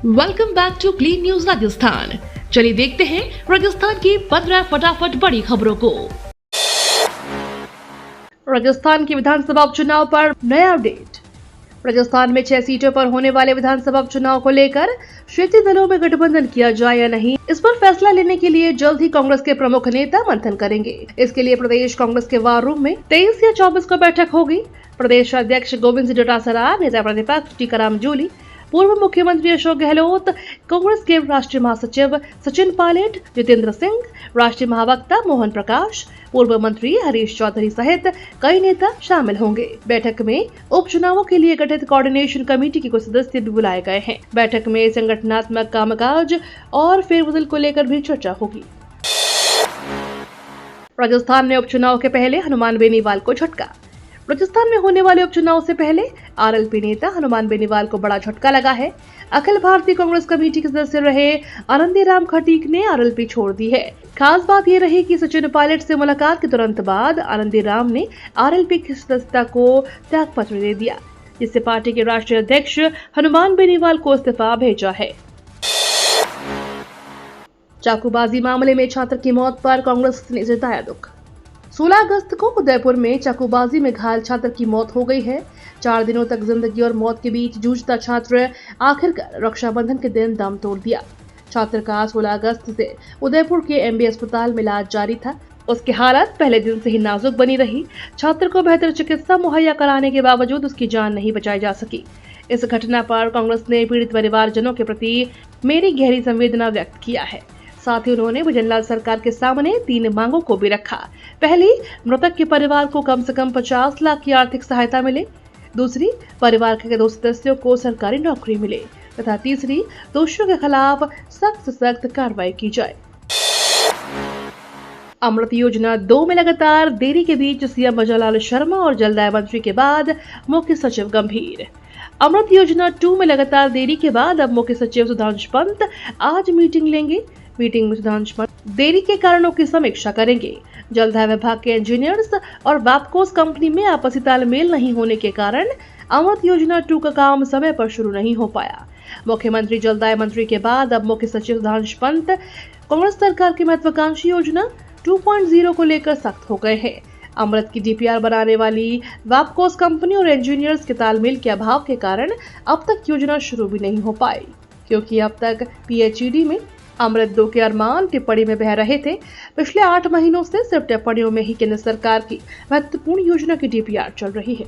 Welcome back to clean news Rajasthan. चलिए देखते हैं राजस्थान की 15 फटाफट बड़ी खबरों को। राजस्थान के विधानसभा उपचुनाव पर नया अपडेट। राजस्थान में 6 सीटों पर होने वाले विधानसभा उपचुनाव को लेकर क्षेत्रीय दलों में गठबंधन किया जाए या नहीं, इस पर फैसला लेने के लिए जल्द ही कांग्रेस के प्रमुख नेता मंथन करेंगे। इसके लिए प्रदेश कांग्रेस के वार रूम में 23 या 24 को बैठक होगी। प्रदेश अध्यक्ष गोविंद सिंह डोटासरा, नेता प्रतिपक्ष टीकाराम जूली, पूर्व मुख्यमंत्री अशोक गहलोत, कांग्रेस के राष्ट्रीय महासचिव सचिन पायलट, जितेंद्र सिंह, राष्ट्रीय महावक्ता मोहन प्रकाश, पूर्व मंत्री हरीश चौधरी सहित कई नेता शामिल होंगे। बैठक में उपचुनावों के लिए गठित कोऑर्डिनेशन कमेटी के कुछ सदस्य भी बुलाए गए हैं। बैठक में संगठनात्मक कामकाज और फेरबदल को लेकर भी चर्चा होगी। राजस्थान में उपचुनाव के पहले हनुमान बेनीवाल को झटका। राजस्थान में होने वाले उपचुनाव से पहले आरएलपी नेता हनुमान बेनीवाल को बड़ा झटका लगा है। अखिल भारतीय कांग्रेस कमेटी के सदस्य रहे आनंदीराम खटीक ने आरएलपी छोड़ दी है। खास बात यह रही कि सचिन पायलट से मुलाकात के तुरंत बाद आनंदीराम ने आरएलपी की सदस्यता को त्याग पत्र दे दिया, जिससे पार्टी के राष्ट्रीय अध्यक्ष हनुमान बेनीवाल को इस्तीफा भेजा है। चाकूबाजी मामले में छात्र की मौत पर कांग्रेस ने जताया दुख। 16 अगस्त को उदयपुर में चाकूबाजी में घायल छात्र की मौत हो गई है। 4 दिनों तक जिंदगी और मौत के बीच जूझता छात्र आखिरकार रक्षाबंधन के दिन दम तोड़ दिया। छात्र का 16 अगस्त से उदयपुर के एमबी अस्पताल में इलाज जारी था। उसकी हालत पहले दिन से ही नाजुक बनी रही। छात्र को बेहतर चिकित्सा मुहैया कराने के बावजूद उसकी जान नहीं बचाई जा सकी। इस घटना पर कांग्रेस ने पीड़ित परिवारजनों के प्रति मेरी गहरी संवेदना व्यक्त किया है। साथ ही उन्होंने भजनलाल सरकार के सामने 3 मांगों को भी रखा। पहली, मृतक के परिवार को कम से कम 50 लाख की आर्थिक सहायता मिले। दूसरी, परिवार के 2 सदस्यों को सरकारी नौकरी मिले तथा तीसरी, दोषियों के खिलाफ सख्त से सख्त कार्रवाई की जाए। अमृत योजना 2 में लगातार देरी के बीच सीएम भजनलाल शर्मा और जलदाय मंत्री के बाद मुख्य सचिव गंभीर। अमृत योजना 2 में लगातार देरी के बाद अब मुख्य सचिव सुधांशु पंत आज मीटिंग लेंगे। मीटिंग में सुधांशु पंत देरी के कारणों की समीक्षा करेंगे। जलदाय विभाग के इंजीनियर्स और वापकोस कंपनी में आपसी तालमेल नहीं होने के कारण अमृत योजना 2 का काम समय पर शुरू नहीं हो पाया। मुख्यमंत्री जलदाय मंत्री के बाद अब मुख्य सचिव सुधांशु पंत कांग्रेस सरकार की महत्वाकांक्षी योजना 2.0 को लेकर सख्त हो गए हैं। अमृत की डीपीआर बनाने वाली वापकोस कंपनी और इंजीनियर्स के तालमेल के अभाव के कारण अब तक योजना शुरू भी नहीं हो पाई, क्योंकि अब तक पीएचईडी में अमृत 2 के अरमान टिप्पणी में बह रहे थे। पिछले 8 महीनों से सिर्फ टिप्पणियों में ही केंद्र सरकार की महत्वपूर्ण योजना की डीपीआर चल रही है।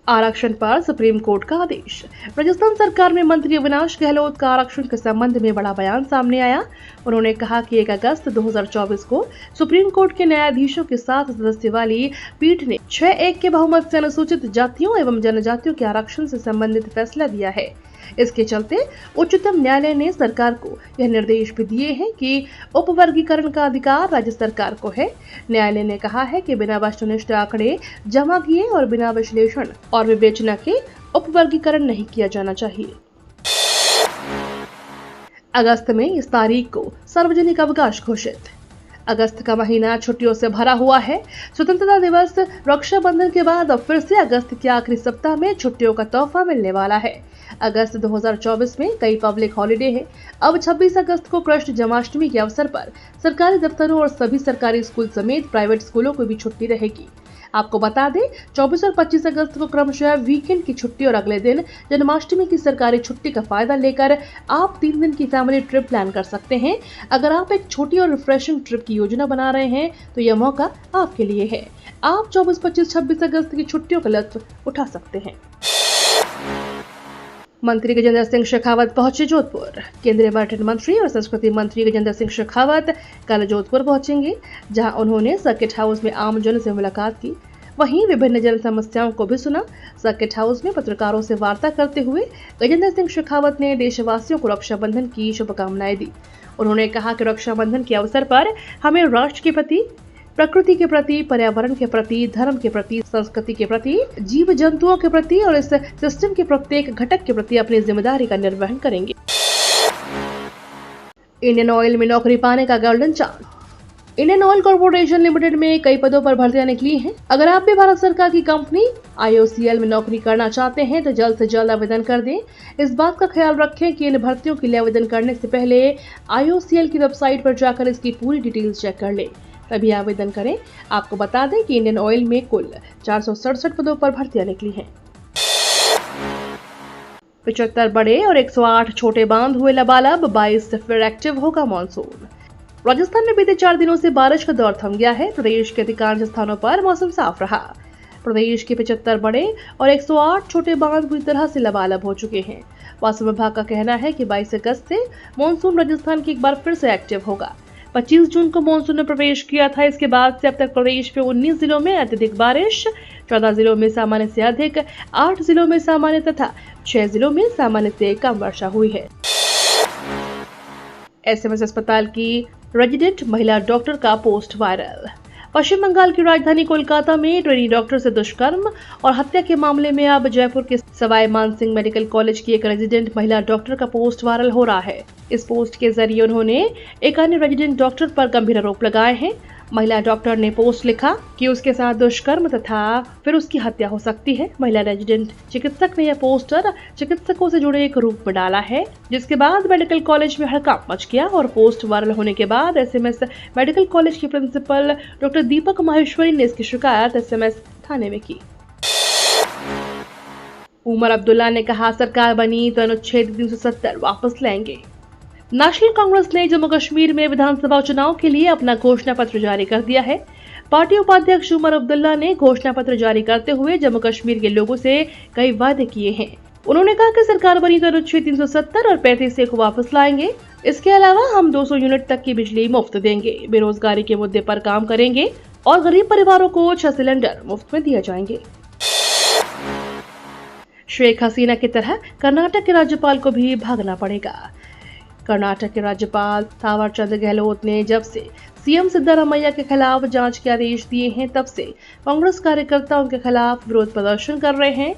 आरक्षण पर सुप्रीम कोर्ट का आदेश। राजस्थान सरकार में मंत्री अविनाश गहलोत का आरक्षण के संबंध में बड़ा बयान सामने आया। उन्होंने कहा कि 1 अगस्त 2024 को सुप्रीम कोर्ट के न्यायाधीशों के 7 सदस्य वाली पीठ ने 6-1 के बहुमत से अनुसूचित जातियों एवं जनजातियों के आरक्षण से संबंधित फैसला दिया है। इसके चलते उच्चतम न्यायालय ने सरकार को यह निर्देश भी दिए हैं कि उपवर्गीकरण का अधिकार राज्य सरकार को है। न्यायालय ने कहा है कि बिना वस्तुनिष्ठ आंकड़े जमा किए और बिना विश्लेषण और विवेचना के उपवर्गीकरण नहीं किया जाना चाहिए। अगस्त में इस तारीख को सार्वजनिक अवकाश घोषित। अगस्त का महीना छुट्टियों से भरा हुआ है। स्वतंत्रता दिवस, रक्षाबंधन के बाद अब फिर से अगस्त के आखिरी सप्ताह में छुट्टियों का तोहफा मिलने वाला है। अगस्त 2024 में कई पब्लिक हॉलिडे हैं। अब 26 अगस्त को कृष्ण जन्माष्टमी के अवसर पर सरकारी दफ्तरों और सभी सरकारी स्कूल समेत प्राइवेट स्कूलों को भी छुट्टी रहेगी। आपको बता दें, 24 और 25 अगस्त को क्रमशः वीकेंड की छुट्टी और अगले दिन जन्माष्टमी की सरकारी छुट्टी का फायदा लेकर आप 3 दिन की फैमिली ट्रिप प्लान कर सकते हैं। अगर आप एक छोटी और रिफ्रेशिंग ट्रिप की योजना बना रहे हैं तो यह मौका आपके लिए है। आप 24, 25, 26 अगस्त की छुट्टियों का लुत्फ उठा सकते हैं। मंत्री गजेंद्र सिंह शेखावत पहुंचे जोधपुर। केंद्रीय पर्यटन मंत्री और संस्कृति मंत्री गजेंद्र सिंह शेखावत कल जोधपुर पहुंचेंगे, जहां उन्होंने सर्किट हाउस में आमजन से मुलाकात की। वहीं विभिन्न जन समस्याओं को भी सुना। सर्किट हाउस में पत्रकारों से वार्ता करते हुए गजेंद्र सिंह शेखावत ने देशवासियों को रक्षाबंधन की शुभकामनाएं दी। उन्होंने कहा कि रक्षाबंधन के अवसर पर हमें राष्ट्र के प्रति, प्रकृति के प्रति, पर्यावरण के प्रति, धर्म के प्रति, संस्कृति के प्रति, जीव जंतुओं के प्रति और इस सिस्टम के प्रत्येक घटक के प्रति अपनी जिम्मेदारी का निर्वहन करेंगे। इंडियन ऑयल में नौकरी पाने का golden chance. Indian oil corporation limited में कई पदों पर भर्तियां निकली हैं। अगर आप भी भारत सरकार की कंपनी IOCL में नौकरी करना चाहते हैं तो जल्द से जल्द आवेदन कर दें। इस बात का ख्याल रखें कि इन भर्तियों के लिए आवेदन करने से पहले IOCL की वेबसाइट पर जाकर इसकी पूरी डिटेल्स चेक कर लें, तभी आवेदन करें। आपको बता दें कि इंडियन ऑयल में कुल 467 पदों पर भर्तियां निकली हैं। 75 बड़े और 108 छोटे बांध हुए लबालब, 22 से फिर एक्टिव होगा मानसून। राजस्थान में बीते 4 दिनों से बारिश का दौर थम गया है। प्रदेश के अधिकांश स्थानों पर मौसम साफ रहा। प्रदेश के 75 बड़े और 108 छोटे बांध पूरी तरह से लबालब हो चुके हैं। मौसम विभाग का कहना है कि 22 अगस्त से मानसून राजस्थान की एक बार फिर से एक्टिव होगा। 25 जून को मानसून ने प्रवेश किया था। इसके बाद से अब तक प्रदेश में 19 जिलों में अत्यधिक बारिश, 14 जिलों में सामान्य से अधिक, 8 जिलों में सामान्य तथा 6 जिलों में सामान्य से कम वर्षा हुई है। SMS अस्पताल की रेजिडेंट महिला डॉक्टर का पोस्ट वायरल। पश्चिम बंगाल की राजधानी कोलकाता में ट्रेनी डॉक्टर से दुष्कर्म और हत्या के मामले में अब जयपुर के सवाई मानसिंह मेडिकल कॉलेज की एक रेजिडेंट महिला डॉक्टर का पोस्ट वायरल हो रहा है। इस पोस्ट के जरिए उन्होंने एक अन्य रेजिडेंट डॉक्टर पर गंभीर आरोप लगाए हैं। महिला डॉक्टर ने पोस्ट लिखा कि उसके साथ दुष्कर्म तथा फिर उसकी हत्या हो सकती है। महिला रेजिडेंट चिकित्सक ने यह पोस्टर चिकित्सकों से जुड़े एक ग्रुप में डाला है, जिसके बाद मेडिकल कॉलेज में हड़कंप मच गया और पोस्ट वायरल होने के बाद SMS मेडिकल कॉलेज के प्रिंसिपल डॉक्टर दीपक माहेश्वरी ने इसकी शिकायत SMS थाने में की। उमर अब्दुल्ला ने कहा, सरकार बनी तो अनुच्छेद 370 वापस लेंगे। नेशनल कांग्रेस ने जम्मू कश्मीर में विधानसभा चुनाव के लिए अपना घोषणा पत्र जारी कर दिया है। पार्टी उपाध्यक्ष उमर अब्दुल्ला ने घोषणा पत्र जारी करते हुए जम्मू कश्मीर के लोगों से कई वादे किए हैं। उन्होंने कहा कि सरकार बनी तो अनुच्छेद 370 और 35A को वापस लाएंगे। इसके अलावा हम 200 यूनिट तक की बिजली मुफ्त देंगे, बेरोजगारी के मुद्दे पर काम करेंगे और गरीब परिवारों को 6 सिलेंडर मुफ्त में दिए जाएंगे। शेख हसीना की तरह कर्नाटक के राज्यपाल को भी भागना पड़ेगा। कर्नाटक के राज्यपाल थावरचंद गहलोत ने जब से CM सिद्धारमैया के खिलाफ जांच के आदेश दिए हैं, तब से कांग्रेस कार्यकर्ता उनके खिलाफ विरोध प्रदर्शन कर रहे हैं।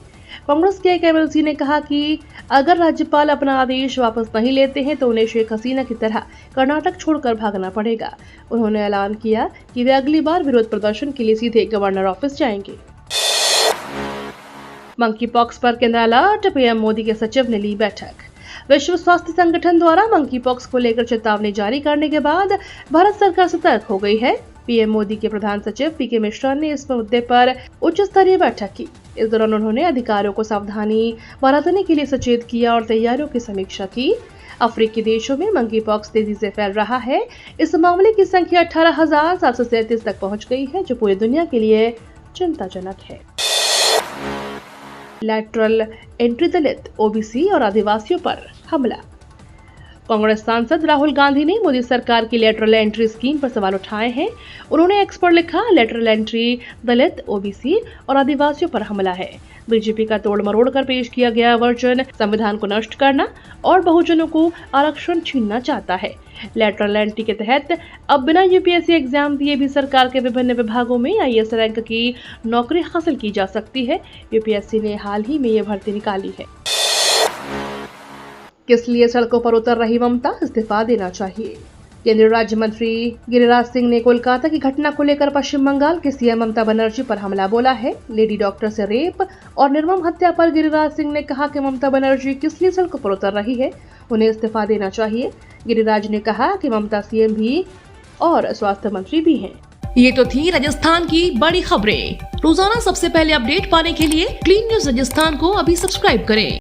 कांग्रेस के एक MLC ने कहा कि अगर राज्यपाल अपना आदेश वापस नहीं लेते हैं तो उन्हें शेख हसीना की तरह कर्नाटक छोड़कर भागना पड़ेगा। उन्होंने ऐलान किया कि वे अगली बार विरोध प्रदर्शन के लिए सीधे गवर्नर ऑफिस जाएंगे। मंकी पॉक्स पर केंद्र अलर्ट, PM मोदी के सचिव ने ली बैठक। विश्व स्वास्थ्य संगठन द्वारा मंकी पॉक्स को लेकर चेतावनी जारी करने के बाद भारत सरकार सतर्क हो गई है। PM मोदी के प्रधान सचिव PK मिश्रा ने इस मुद्दे पर उच्च स्तरीय बैठक की। इस दौरान उन्होंने अधिकारियों को सावधानी बरतने के लिए सचेत किया और तैयारियों की समीक्षा की। अफ्रीकी देशों में मंकी पॉक्स तेजी से फैल रहा है। इस मामले की संख्या 18,737 तक पहुंच गई है, जो पूरी दुनिया के लिए चिंताजनक है। लैटरल एंट्री दलित, OBC और आदिवासियों पर हमला। कांग्रेस सांसद राहुल गांधी ने मोदी सरकार की लेटरल एंट्री स्कीम पर सवाल उठाए हैं। उन्होंने एक्स पर लिखा, लेटरल एंट्री दलित, OBC और आदिवासियों पर हमला है। बीजेपी का तोड़ मरोड़ कर पेश किया गया वर्जन संविधान को नष्ट करना और बहुजनों को आरक्षण छीनना चाहता है। लेटरल एंट्री के तहत अब बिना UPSC एग्जाम दिए भी सरकार के विभिन्न विभागों में IAS रैंक की नौकरी हासिल की जा सकती है। UPSC ने हाल ही में ये भर्ती निकाली है। किस लिए सड़कों पर उतर रही ममता, इस्तीफा देना चाहिए। केंद्रीय राज्य मंत्री गिरिराज सिंह ने कोलकाता की घटना को लेकर पश्चिम बंगाल के CM ममता बनर्जी पर हमला बोला है। लेडी डॉक्टर से रेप और निर्मम हत्या पर गिरिराज सिंह ने कहा कि ममता बनर्जी किस लिए सड़कों पर उतर रही है, उन्हें इस्तीफा देना चाहिए। गिरिराज ने कहा कि ममता CM भी और स्वास्थ्य मंत्री भी हैं। ये तो थी राजस्थान की बड़ी खबरें। रोजाना सबसे पहले अपडेट पाने के लिए क्लीन न्यूज राजस्थान को अभी सब्सक्राइब करें।